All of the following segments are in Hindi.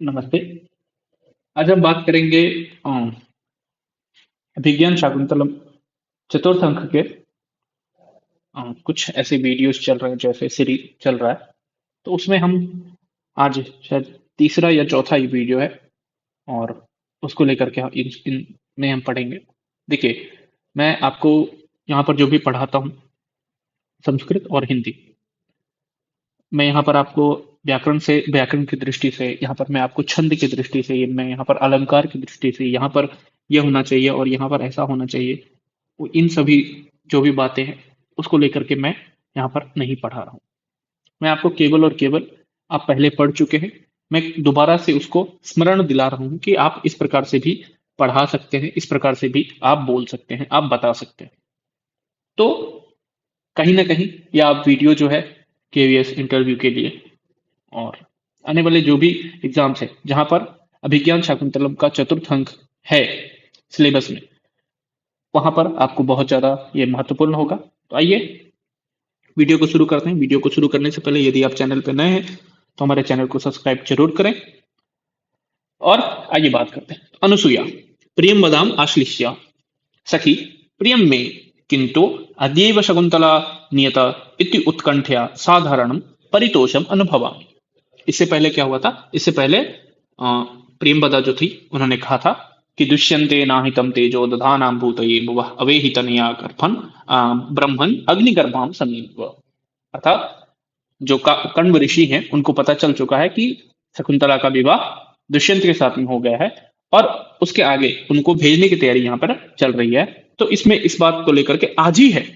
नमस्ते। आज हम बात करेंगे अभिज्ञान शाकुंतलम चतुर्थ अंक के कुछ ऐसे वीडियोस चल रहे हैं, जैसे सीरीज चल रहा है। तो उसमें हम आज शायद तीसरा या चौथा ही वीडियो है, और उसको लेकर के इन में हम पढ़ेंगे। देखिए, मैं आपको यहाँ पर जो भी पढ़ाता हूँ, संस्कृत और हिंदी, मैं यहाँ पर आपको व्याकरण की दृष्टि से, यहाँ पर मैं आपको छंद की दृष्टि से, मैं यहाँ पर अलंकार की दृष्टि से, यहाँ पर यह होना चाहिए और यहाँ पर ऐसा होना चाहिए, वो इन सभी जो भी बातें हैं उसको लेकर के मैं यहाँ पर नहीं पढ़ा रहा हूँ। मैं आपको केवल और केवल, आप पहले पढ़ चुके हैं, मैं दोबारा से उसको स्मरण दिला रहा हूँ कि आप इस प्रकार से भी पढ़ा सकते हैं, इस प्रकार से भी आप बोल सकते हैं, आप बता सकते हैं। तो कहीं ना कहीं यह आप वीडियो जो है केवीएस इंटरव्यू के लिए और आने वाले जो भी एग्जाम्स है, जहां पर अभिज्ञान शाकुंतलम का चतुर्थ अंक है सिलेबस में, वहां पर आपको बहुत ज्यादा ये महत्वपूर्ण होगा। तो आइए वीडियो को शुरू करते हैं। वीडियो को शुरू करने से पहले यदि आप चैनल पर नए हैं तो हमारे चैनल को सब्सक्राइब जरूर करें। और आइए बात करते हैं। अनुसुईया, प्रियम वदाम आश्लिष्य सखी प्रियम में, किंतु अद्यैव शकुंतला नियत इति उत्कंठया साधारणम परितोषम अनुभवामि। इससे पहले क्या हुआ था? इससे पहले प्रियंवदा जो थी, उन्होंने कहा था कि दुष्यंते नाहितम तेजो दधानाम भूतये भुवः अवेहितनया गर्भन ब्रह्मन अग्निगर्भाम समीप। अर्थात जो कण्व ऋषि हैं, उनको पता चल चुका है कि शकुंतला का विवाह दुष्यंत के साथ में हो गया है, और उसके आगे उनको भेजने की तैयारी यहाँ पर चल रही है। तो इसमें इस बात को लेकर के आज ही है,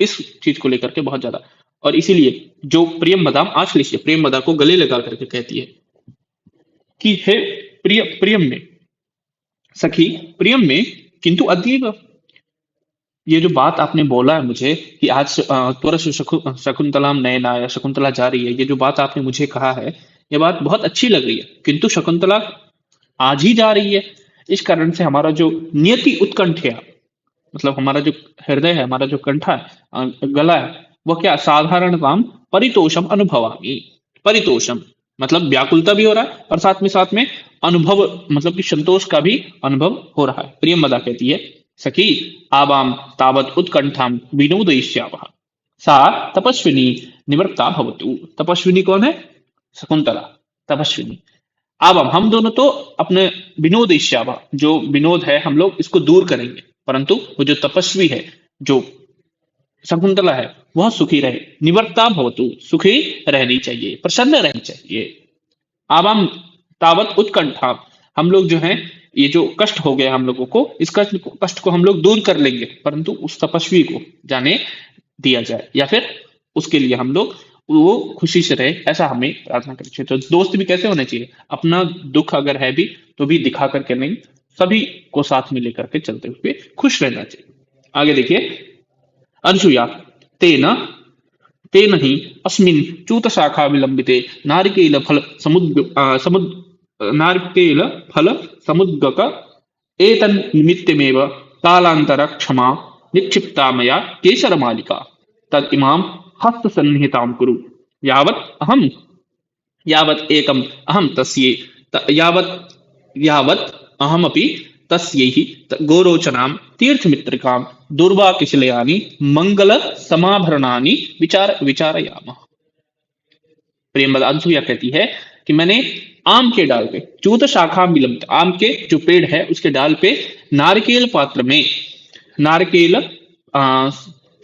इस चीज को लेकर के बहुत ज्यादा, और इसीलिए जो प्रियम बदाम आश्लिष्य, प्रेम बदा को गले लगा करके कहती है कि हे प्रियम में, सखी प्रियम में, किंतु अद्यैव, ये जो बात आपने बोला है मुझे कि आज त्वरा शकुंतलाम नयना, या शकुंतला जा रही है, ये जो बात आपने मुझे कहा है, ये बात बहुत अच्छी लग रही है, किंतु शकुंतला आज ही जा रही है। इस कारण से हमारा जो नियति उत्कंठ है, मतलब हमारा जो हृदय है, हमारा जो कंठा है, गला है, वह क्या साधारण काम परितोषम अनुभवामि। परितोषम मतलब व्याकुलता भी हो रहा है, और साथ में अनुभव मतलब कि संतोष का भी अनुभव हो रहा है। प्रियमदा कहती है, सखी आवाम तावत उत्कंठाम विनोदयिष्यावः सा तपस्विनी निवृत्ता भवतु। तपस्विनी कौन है? शकुंतला, तपस्विनी। अब हम दोनों तो अपने विनोद इष्यावा, जो विनोद है हम लोग इसको दूर करेंगे, परंतु वो जो तपस्वी है, जो शकुंतला है, वह सुखी रहे। निवर्ता भवतु, सुखी रहनी चाहिए, प्रसन्न रहनी चाहिए। अब हम तावत उत्कंठा, हम लोग जो है, ये जो कष्ट हो गया हम लोगों को, इस कष्ट को हम लोग दूर कर लेंगे, परंतु उस तपस्वी को जाने दिया जाए, या फिर उसके लिए हम लोग वो खुशी से रहे, ऐसा हमें प्रार्थना करनी चाहिए। तो दोस्त भी कैसे होने चाहिए? अपना दुख अगर है भी तो भी दिखा करके नहीं, सभी को साथ में लेकर के चलते हुए खुश रहना चाहिए। आगे देखिए, अनसुया तेन तेन ही अस्मिन् च्यूत शाखा विलंबिते नारिकेल फल नारिकेल फल समुद्गक एतन् निमित्तमेव कालांतर क्षमा निक्षिप्ता मया केसरमालिका तद इमां हस्तसन्निहितां कुरु यावत् अहं यावत् एकम् अहं तस्यै यावत् यावत् अहमपि तस्यै गोरोचनां तीर्थमित्रिकां दुर्वाकिशलयानि मंगल समाभरणानि विचारयामः। प्रेमवद अनसुईया कहती है कि मैंने आम के डाल पे, च्यूत शाखा मिलम्त, आम के जो पेड़ है उसके डाल पे नारिकेल पात्र में, नारिकेल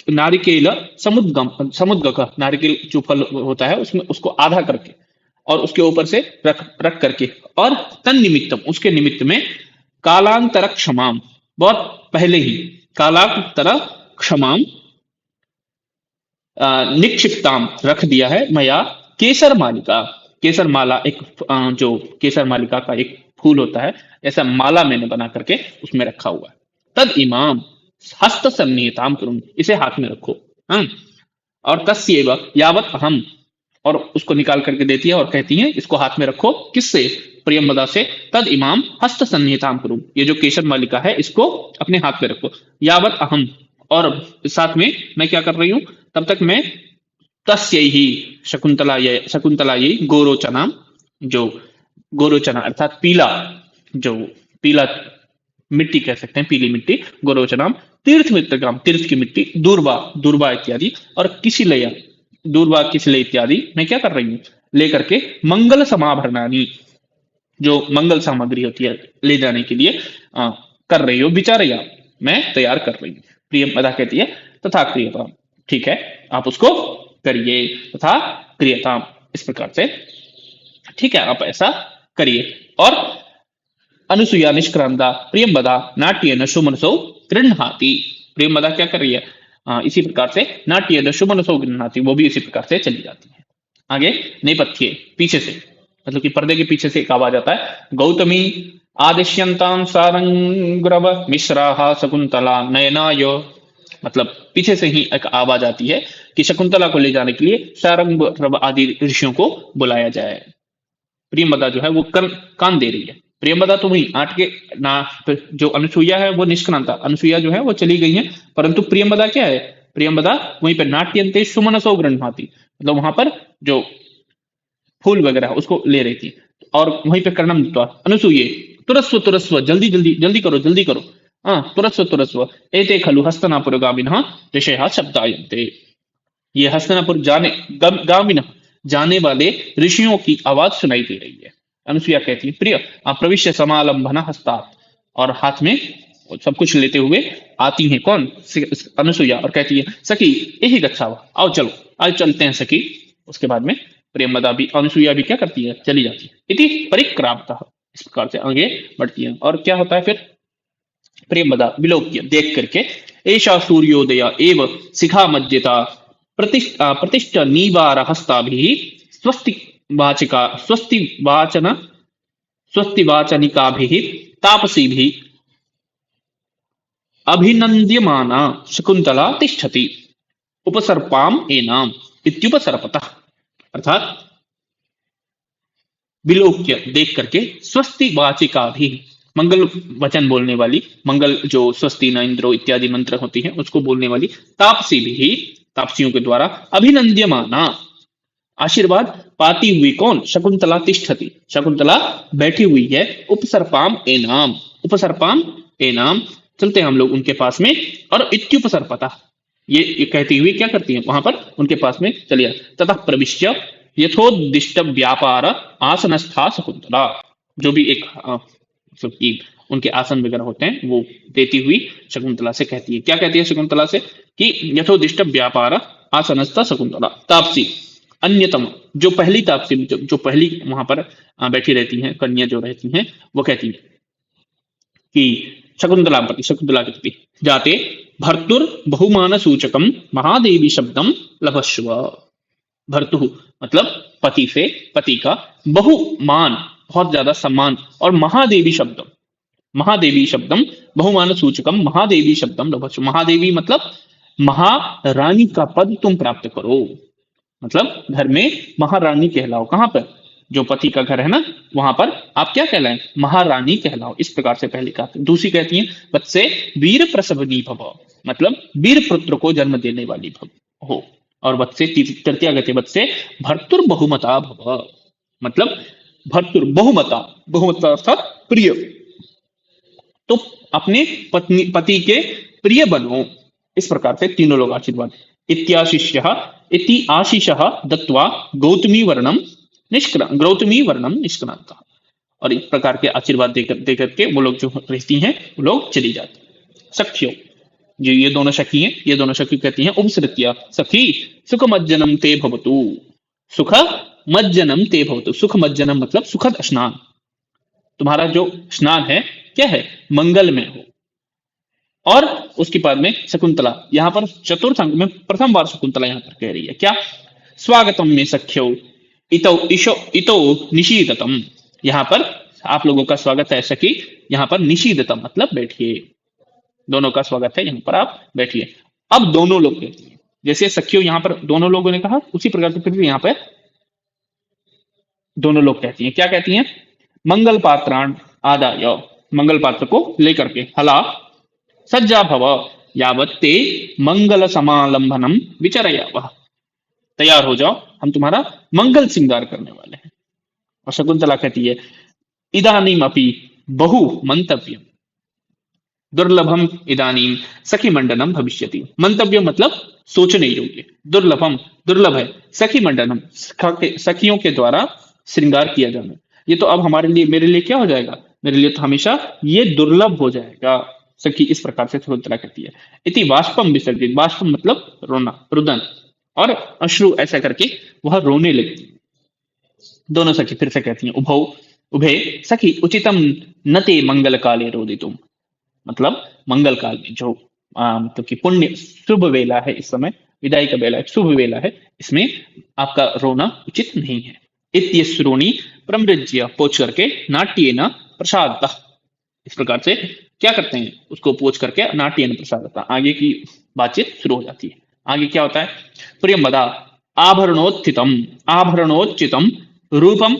नारिकेल समुद्गक, नारिकेल जो फल होता है उसमें उसको आधा करके और उसके ऊपर से रख रख करके, और तन निमित्तम, उसके निमित्त में कालांतर क्षमाम, बहुत पहले ही, कालांतर क्षमाम निक्षिप्ताम रख दिया है, मया केसर मालिका, केसर माला एक जो केसर मालिका का एक फूल होता है, ऐसा माला मैंने बना करके उसमें रखा हुआ है। तद इमाम हस्त सन्निहिताम करूं, इसे हाथ में रखो। हाँ? और तस्यैव यावत अहम, और उसको निकाल करके देती है और कहती है इसको हाथ में रखो, किससे? प्रियमदा से। तद इमाम हस्त सन्निहिताम करूं, ये जो केसर मालिका है इसको अपने हाथ में रखो। यावत अहम, और साथ में मैं क्या कर रही हूं तब तक? मैं तस्य ही शकुंतला ये गोरोचना, जो गोरोचना अर्थात पीला, जो पीला मिट्टी कह सकते हैं, पीली मिट्टी, गोरोचनाम, तीर्थ मित्रगाम, तीर्थ की मिट्टी, दूर्वा, दूर्वा इत्यादि, और किसिलया, दूर्वा किसिले इत्यादि मैं क्या कर रही हूँ, लेकर के मंगल समाभरणानी, जो मंगल सामग्री होती है ले जाने के लिए कर रही हो, विचारया, मैं तैयार कर रही हूँ। प्रियमदा कहती है तथा क्रियताम, ठीक है आप उसको करिए, तथा क्रियताम, इस प्रकार से, ठीक है आप ऐसा करिए। और अनुसुईया निष्क्रांता प्रियंवदा नाट्येन सुमनसो गृह्णाति, प्रियंवदा क्या कर रही है, इसी प्रकार से नाट्येन सुमनसो गृह्णाति, वो भी इसी प्रकार से चली जाती है। आगे नेपथ्य, पीछे से, मतलब कि पर्दे के पीछे से एक आवाज आता है, गौतमी आदिश्यंतां सारंग्रव मिश्रा शकुंतला नयनाय, मतलब पीछे से ही एक आवाज आती है कि शकुंतला को ले जाने के लिए सारंग आदि ऋषियों को बुलाया जाए। प्रियंवदा जो है वो कान दे रही है। प्रियंवदा तो वही आठ के ना, जो अनुसुईया है वो निष्क्रांता, अनुसुईया जो है वो चली गई है, परंतु प्रियंवदा क्या है, प्रियंवदा वहीं पर नाट्यंते सुमनसो गृह्णाति, मतलब वहां पर जो फूल वगैरह उसको ले रही थी, और वहीं पे कर्णम अनुसूये तुरस्व तुरस्व, जल्दी जल्दी जल्दी करो जल्दी करो, हाँ तुरस्व तुरस्व, एते खलु हस्तनापुरगामिनः ऋषयः शब्दायन्ते, ये हस्तनापुर जाने गामिन, जाने वाले ऋषियों की आवाज सुनाई दे रही है। अनुसुईया कहती है प्रिय प्रविश्य समालंबन हस्तात्, और हाथ में सब कुछ लेते हुए आती है कौन, अनुसुईया, और कहती है सखी यही गच्छाव, आओ चलो आज चलते हैं सखी। उसके बाद में प्रियंवदा भी, अनुसुईया भी क्या करती है, चली जाती है। इति परिक्रामतः, इस प्रकार से आगे बढ़ती है। और क्या होता है फिर, प्रियंवदा विलोक्य, देख करके, ऐशा सूर्योदय एव शिखा मज्जिता प्रतिष्ठ नीवार हस्ताभिः स्वस्ति वाचिका स्वस्ति वाचन स्वस्ति वाचनिकाभिः तापसीभिः अभिनन्द्यमाना शकुंतला तिष्ठति उपसर्पाम एनाम इत्युपसर्पतः, अर्थात विलोक्य, देख करके, स्वस्ति वाचिका भी, मंगल वचन बोलने वाली, मंगल जो स्वस्ति न इंद्रो इत्यादि मंत्र होती है उसको बोलने वाली, तापसी भी, तापसियों के द्वारा, अभिनंद्यमाना, आशीर्वाद पाती हुई कौन, शकुंतला तिष्ठति, शकुंतला बैठी हुई है, उपसर्पाम एनाम, उपसर्पाम एनाम, चलते हैं हम लोग उनके पास में, और इत्युपसर्पता, ये कहती हुई क्या करती है, वहां पर उनके पास में चलिए, तथा प्रविश्य यथोदिष्ट व्यापार आसनस्था शकुंतला, जो भी एक मतलब कि उनके आसन वगैरह होते हैं वो देती हुई शकुंतला से कहती है, क्या कहती है शकुंतला से, कि यथोदिष्ट व्यापार आसनस्था शकुंतला, तापसी अन्यतम, जो पहली तापसी, जो पहली वहां पर बैठी रहती हैं, कन्या जो रहती हैं, वो कहती है कि शकुंतला प्रति, शकुंतला के प्रति, जाते भर्तुर बहुमान सूचकम महादेवी शब्दम लभस्व, भर्तु मतलब पति से, पति का, बहुमान बहुत ज्यादा सम्मान, और महादेवी शब्दम, महादेवी शब्दम बहुमान सूचकम महादेवी शब्दम लभस्व, महादेवी मतलब महारानी का पद तुम प्राप्त करो, मतलब घर में महारानी कहलाओ, कहां पर, जो पति का घर है ना वहां पर आप क्या कहलाएं, महारानी कहलाओ, इस प्रकार से पहले कहा। दूसरी कहती है वत्से वीर प्रसवनी भव, मतलब वीर पुत्र को जन्म देने वाली भव हो, और वत्से तृतीया गति वत्से भर्तुर बहुमता भव, मतलब भर्तुर बहुमता, बहुमता अर्थात प्रिय, तो अपने पत्नी पति के प्रिय बनो, इस प्रकार से तीनों लोग आशीर्वाद, इत्याशिष्य इति आशीषः दत्वा गौतमी वर्णम निष्क्रांत, और इस प्रकार के आशीर्वाद देकर के वो लोग जो रहती हैं वो लोग चली जाती हैं। सखियों, जो ये दोनों सखी हैं, ये दोनों सखी कहती हैं उपसृत्या सखी सुख मज्जनम ते भवतु, सुख मज्जनम ते भवतु, सुख मज्जनम मतलब सुखद स्नान, तुम्हारा जो स्नान है क्या है, मंगल में हो। और उसके बाद में शकुंतला, यहाँ पर चतुर्थ अंक में प्रथम बार शकुंतला यहाँ पर कह रही है क्या, स्वागतम में सख्यो इतो निशीदतम, यहाँ पर आप लोगों का स्वागत है सखी, यहाँ पर निशीदतम मतलब बैठिए, दोनों का स्वागत है, यहाँ पर आप बैठिए। अब दोनों लोग कहती हैं, जैसे सखियों यहाँ पर दोनों लोगों ने कहा, उसी प्रकार से फिर यहाँ पर दोनों लोग कहती हैं, क्या कहती हैं, मंगल पात्राण आदाय, मंगल पात्र को लेकर के, हला सज्जा भव यावत ते मंगल समालंबनम विचरयावः, तैयार हो जाओ हम तुम्हारा मंगल श्रृंगार करने वाले हैं। और शकुंतला कहती है इदानीम अपि बहु मंतव्यम दुर्लभम इदानीम सखी मंडनम भविष्यति। मंतव्य मतलब सोचने योग्य, दुर्लभम दुर्लभ है, सखी मंडनम सखियों के द्वारा श्रृंगार किया जाना, ये तो अब हमारे लिए मेरे लिए क्या हो जाएगा, मेरे लिए तो हमेशा ये दुर्लभ हो जाएगा। सखी इस प्रकार से शकुंतला कहती है। इति बाष्पम विसर्जित, बाष्पम मतलब रोना, रुदन, और अश्रु ऐसा करके वह रोने लगती है। दोनों सखी फिर से कहती हैं उभौ उभे सखी उचितम न ते मंगल काले रोदितुम, मतलब मंगल काल में जो मतलब कि पुण्य शुभ वेला है, इस समय विदाई का वेला है, शुभ वेला है, इसमें आपका रोना उचित नहीं है। इत्यश्रोणी प्रमृज्य पोच करके नाट्य न प्रसाद, इस प्रकार से क्या करते हैं, उसको पोच करके नाट्य न प्रसाद, आगे की बातचीत शुरू हो जाती है। आगे क्या होता है, प्रियमदा आभरणोत्थितम आभरणोचितम रूपम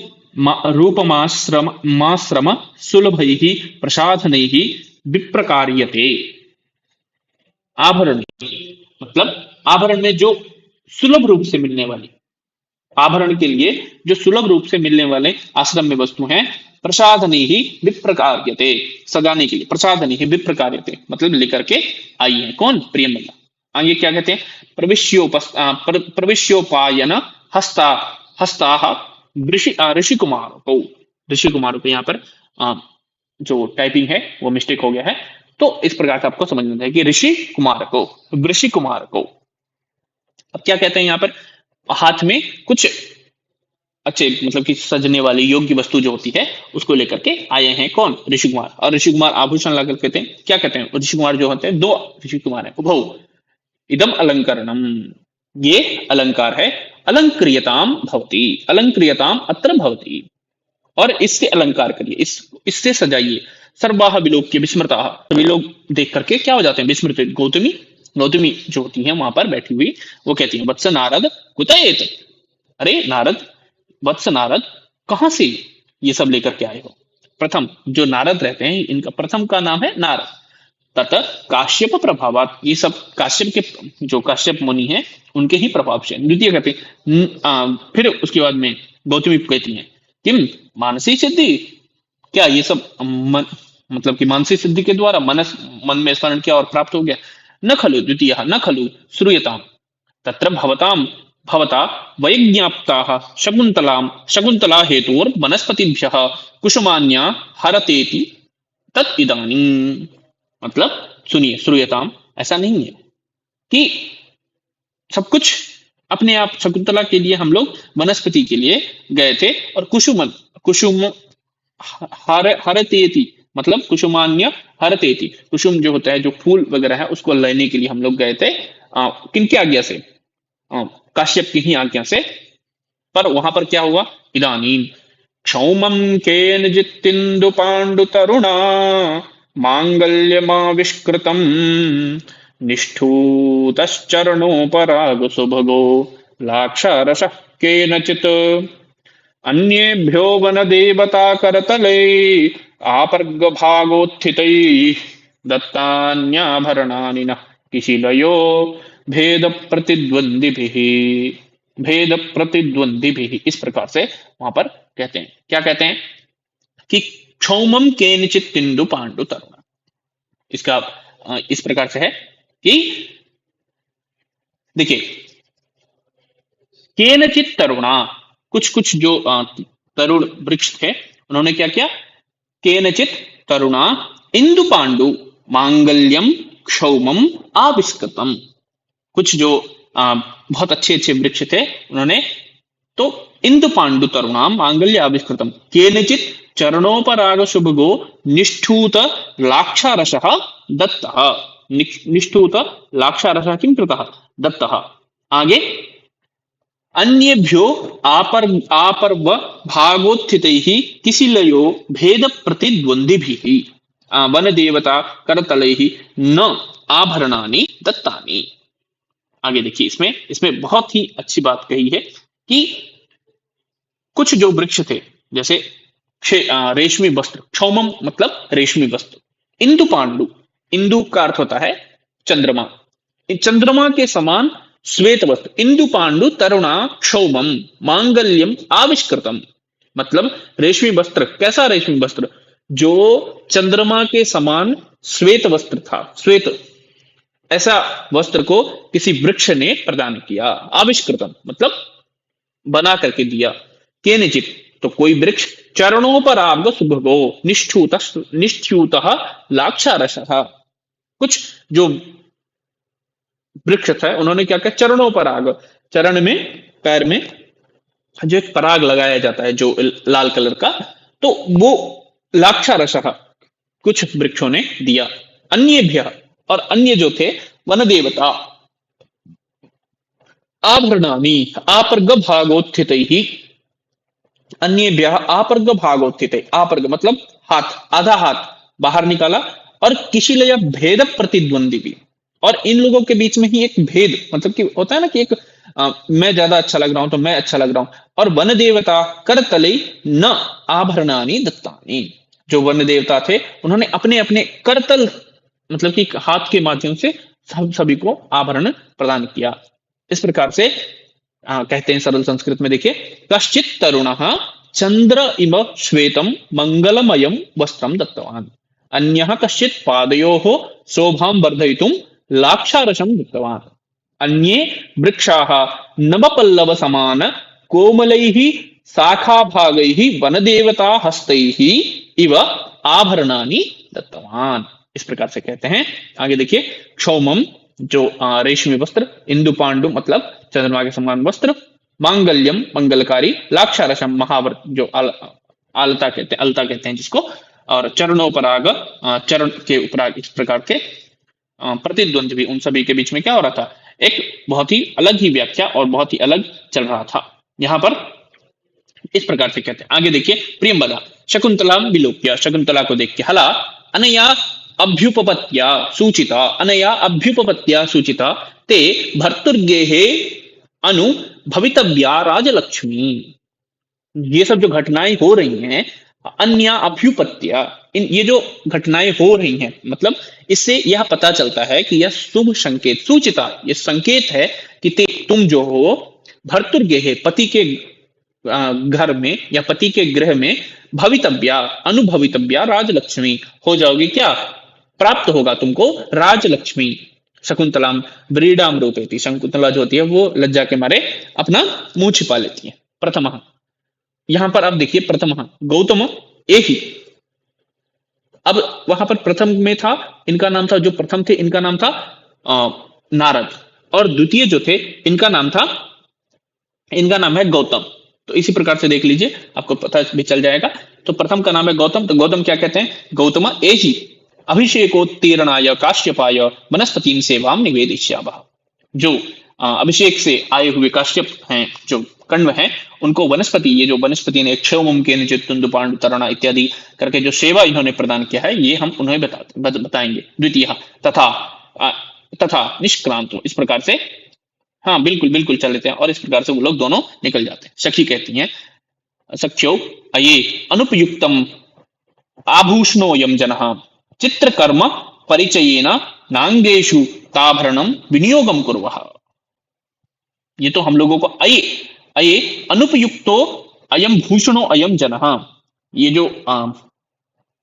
रूपमाश्रम माश्रम सुलभैः प्रसाधनैः विप्रकार्यते। आभरण मतलब आभरण में जो सुलभ रूप से मिलने वाली, आभरण के लिए जो सुलभ रूप से मिलने वाले आश्रम में वस्तु हैं, प्रसाधनी ही विप्रकार्यते, सजाने के लिए, प्रसाधनी ही विप्रकार्यते मतलब लेकर के आई है कौन, प्रियमदा। आगे क्या कहते हैं, प्रविश्योपायन हस्ता हस्ता ऋषि कुमार को यहाँ पर जो टाइपिंग है वो मिस्टेक हो गया है, तो इस प्रकार से आपको समझना है कि ऋषि कुमार को। अब क्या कहते हैं यहाँ पर, हाथ में कुछ अच्छे मतलब कि सजने वाली योग्य वस्तु जो होती है उसको लेकर के आए हैं कौन, ऋषि कुमार। और ऋषि कुमार आभूषण लाकर कहते हैं, क्या कहते हैं, ऋषि कुमार जो होते हैं, दो ऋषि कुमार है, उभौ इदम अलंकरणम, ये अलंकार है, अलंक्रियताम भवती, अलंक्रियताम अत्र भवती, और इससे अलंकार करिए, इससे सजाइए। सर्वाह विलोक्य विस्मृता, सभी लोग देख करके क्या हो जाते हैं, विस्मृत। गौतमी जो होती है वहां पर बैठी हुई, वो कहती है वत्स नारद कुतयेत, अरे नारद, वत्स नारद कहां से ये सब लेकर के आए हो। प्रथम जो नारद रहते हैं, इनका प्रथम का नाम है नारद, तत काश्यप प्रभावात, ये सब काश्यप के जो काश्यप मुनि हैं उनके ही प्रभाव से। द्वितीय कहते फिर उसके बाद में गौतमी कहती हैं किम मानसिक सिद्धि, क्या ये सब मतलब कि मानसिक सिद्धि के द्वारा मन में स्मरण किया और प्राप्त हो गया। न खलु द्वितीय न खलु श्रूयताम तत्र भवता वैज्ञाप्ताः शकुन्तला हेतुर वनस्पतिभ्यः कुसुमान्या हरतेति तत् इदानीं, मतलब सुनिए, श्रूयताम ऐसा नहीं है कि सब कुछ अपने आप शकुंतला के लिए हम लोग वनस्पति के लिए गए थे, और कुसुम हरतेति मतलब कुसुमान्य हरतेति, कुसुम जो होता है जो फूल वगैरह है उसको लेने के लिए हम लोग गए थे, किनकी आज्ञा से, काश्यप की ही आज्ञा से। पर वहां पर क्या हुआ, इदानीं क्षौमं केनचित्तिन्दु पाण्डु तरुणा मांगल्यमाविष्कृतं निष्ठूतश्चरणोपराग सुभगो लाक्षारसः केनचित् अन्येभ्यो वनदेवता करतले आपर्गभागोत्थितैः दत्तान्याभरणानि नः किशिलयो भेद प्रतिद्वंद्विभिः, इस प्रकार से वहां पर कहते हैं, क्या कहते हैं कि क्षौमम केनचित तिंदु पांडु तरुणा, इसका इस प्रकार से है कि देखिए केनचित तरुणा, कुछ जो तरुण वृक्ष थे उन्होंने क्या किया, केनचित तरुणा इंदु पांडु मांगल्यम क्षौमम आविष्कृतम, कुछ जो बहुत अच्छे अच्छे वृक्ष थे उन्होंने तो इंदु पांडु तरुणाम मांगल्य आविष्कृतम केनचित चरणोपराग शुभगो निष्ठूत लाक्षारसः दत्तः, निष्ठूत लाक्षारसः किं कृतः दत्तः। आगे अन्येभ्यो आपर्व भागोत्थितैः किशिलयो भेद प्रतिद्वंद्विभिः वन देवता करतलैः न आभरणानि दत्तानि। आगे देखिए, इसमें बहुत ही अच्छी बात कही है कि कुछ जो वृक्ष थे जैसे रेशमी वस्त्र, क्षौमम मतलब रेशमी वस्त्र, इंदु पांडु, इंदु का अर्थ होता है चंद्रमा, चंद्रमा के समान श्वेत वस्त्र, इंदु पांडु तरुणा क्षौमम मांगल्यम आविष्कृतम, मतलब रेशमी वस्त्र। कैसा रेशमी वस्त्र? जो चंद्रमा के समान श्वेत वस्त्र था, श्वेत, ऐसा वस्त्र को किसी वृक्ष ने प्रदान किया। आविष्कृतम मतलब बना करके दिया। केनचित तो कोई वृक्ष, चरणों पर आग सुभगो निष्ठूत निष्ठ्यूत लाक्षारसः, कुछ जो वृक्ष था उन्होंने क्या किया, चरणों पर आग, चरण में, पैर में जो एक पराग लगाया जाता है जो लाल कलर का, तो वो लाक्षारसः कुछ वृक्षों ने दिया। अन्येभ्य और अन्य जो थे वन देवता, आभरणानि आपर्ग भागोत्थित ही, अन्येभ्य आपर्ग भागोत्थित, आपर्ग मतलब हाथ, आधा हाथ बाहर निकाला, और किशिलय भेद प्रतिद्वंदी भी, और इन लोगों के बीच में ही एक भेद, मतलब कि होता है ना कि एक मैं ज्यादा अच्छा लग रहा हूं तो मैं अच्छा लग रहा हूं, और वन देवता करतले न आभरणानि दत्तानि, जो वन देवता थे उन्होंने अपने अपने करतल मतलब कि हाथ के माध्यम से सभी को आभरण प्रदान किया। इस प्रकार से कहते हैं सरल संस्कृत में, देखिए, कश्चित तरुण चंद्र इव श्वेतम मंगलमयम वस्त्रम दत्तवान, अन्यः कश्चित पादयोः शोभां वर्धयितुं लाक्षारसं दत्तवान, अन्ये वृक्षाः नवपल्लव समान कोमलैः शाखाभागैः वनदेवता हस्तैः इव आभरणानि दत्तवान। इस प्रकार से कहते हैं। आगे देखिए, क्षौमम जो रेशमी वस्त्र, इंदु पांडु मतलब चंद्रमा के समान वस्त्र, मांगल्यम मंगलकारी, लाक्षारसम महाव्रत जो आलता कहते हैं, अलता कहते हैं जिसको, और चरणों पर आग, चरण के ऊपर, इस प्रकार के प्रतिद्वंद भी, उन सभी के बीच में क्या हो रहा था, एक बहुत ही अलग ही व्याख्या और बहुत ही अलग चल रहा था। यहां पर इस प्रकार से कहते हैं। आगे देखिए, प्रियंवदा शकुंतला विलोक्य, शकुंतला को देख के, हला अनया अभ्युपपत्या सूचिता, अनया अभ्युपपत्या सूचिता ते भर्तुर्गेहे अनु भवितव्या राजलक्ष्मी। ये सब जो घटनाएं हो रही हैं, अन्य अभ्युपत्या, ये जो घटनाएं हो रही हैं, मतलब इससे यह पता चलता है कि यह शुभ संकेत, सूचिता ये संकेत है कि तुम जो हो भर्तुर्गेहे पति के घर में या पति के गृह में, भवितव्या अनुभवितव्या राजलक्ष्मी हो जाओगी, क्या प्राप्त होगा तुमको राजलक्ष्मी। शकुंतलाम व्रीडाम रूपेति, शकुंतला जो होती है वो लज्जा के मारे अपना मुंह छिपा लेती है। प्रथम, यहां पर अब देखिए, प्रथम गौतम एक ही, अब वहां पर प्रथम में था, इनका नाम था, जो प्रथम थे इनका नाम था नारद, और द्वितीय जो थे इनका नाम था, इनका नाम है गौतम। तो इसी प्रकार से देख लीजिए, आपको पता भी चल जाएगा। तो प्रथम का नाम है गौतम, तो गौतम क्या कहते हैं, गौतम एहि अभिषेकोत्तीर्णाय काश्यपाय वनस्पति सेवाम निवेदिष्यामः, जो अभिषेक से आए हुए काश्यप हैं, जो कण्व हैं, उनको वनस्पति, ये जो वनस्पति ने क्षौमम के निचित तुंदु पांडु तरणा इत्यादि करके जो सेवा इन्होंने प्रदान किया है, ये हम उन्हें बताएंगे। द्वितीय तथा निष्क्रांत, इस प्रकार से, हाँ बिल्कुल बिल्कुल चल लेते हैं, और इस प्रकार से वो लोग दोनों निकल जाते हैं। सखी कहती हैं, सख्यो अये अनुपयुक्तम आभूषणोयम जनः चित्रकर्म परिचयेन नांगेषु ताभरणम विनियोगम कुर्वः। ये तो हम लोगों को अये अये अनुपयुक्तो अयम भूषणो अयम जनः, ये जो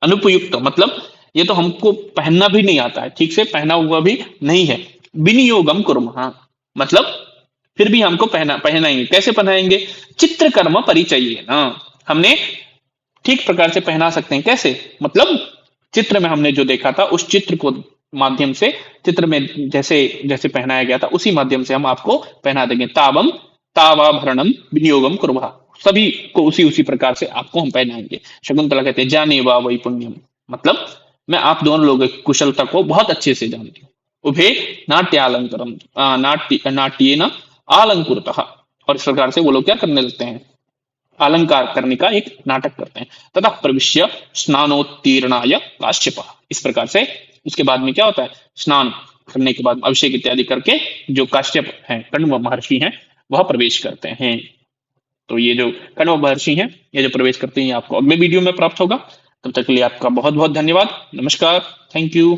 अनुपयुक्त मतलब ये तो हमको पहनना भी नहीं आता है, ठीक से पहना हुआ भी नहीं है। विनियोगम कुर्मः मतलब फिर भी हमको पहनाएंगे। कैसे पहनाएंगे? चित्रकर्म परिचयेन, हमने ठीक प्रकार से पहना सकते हैं। कैसे? मतलब चित्र में हमने जो देखा था उस चित्र को माध्यम से, चित्र में जैसे जैसे पहनाया गया था उसी माध्यम से हम आपको पहना देंगे। तावम तावाभरणम विनियोगम कुर्वः, सभी को उसी प्रकार से आपको हम पहनाएंगे। शकुंतला कहते हैं जाने वा वही पुण्यम, मतलब मैं आप दोनों लोगों की कुशलता को बहुत अच्छे से जानती हूँ। उभे नाट्यालंकरम नाट्येन आलंकुरतः, और इस प्रकार से वो लोग क्या करने लगते हैं, अलंकार करने का एक नाटक करते हैं। तथा प्रविश्य स्नानोत्तीर्णाय काश्यप, इस प्रकार से उसके बाद में क्या होता है, स्नान करने के बाद अभिषेक इत्यादि करके जो काश्यप हैं, कण्व महर्षि हैं, वह प्रवेश करते हैं। तो ये जो कण्व महर्षि हैं, ये जो प्रवेश करते हैं, आपको अगले वीडियो में प्राप्त होगा। तब तक के लिए आपका बहुत बहुत धन्यवाद। नमस्कार, थैंक यू।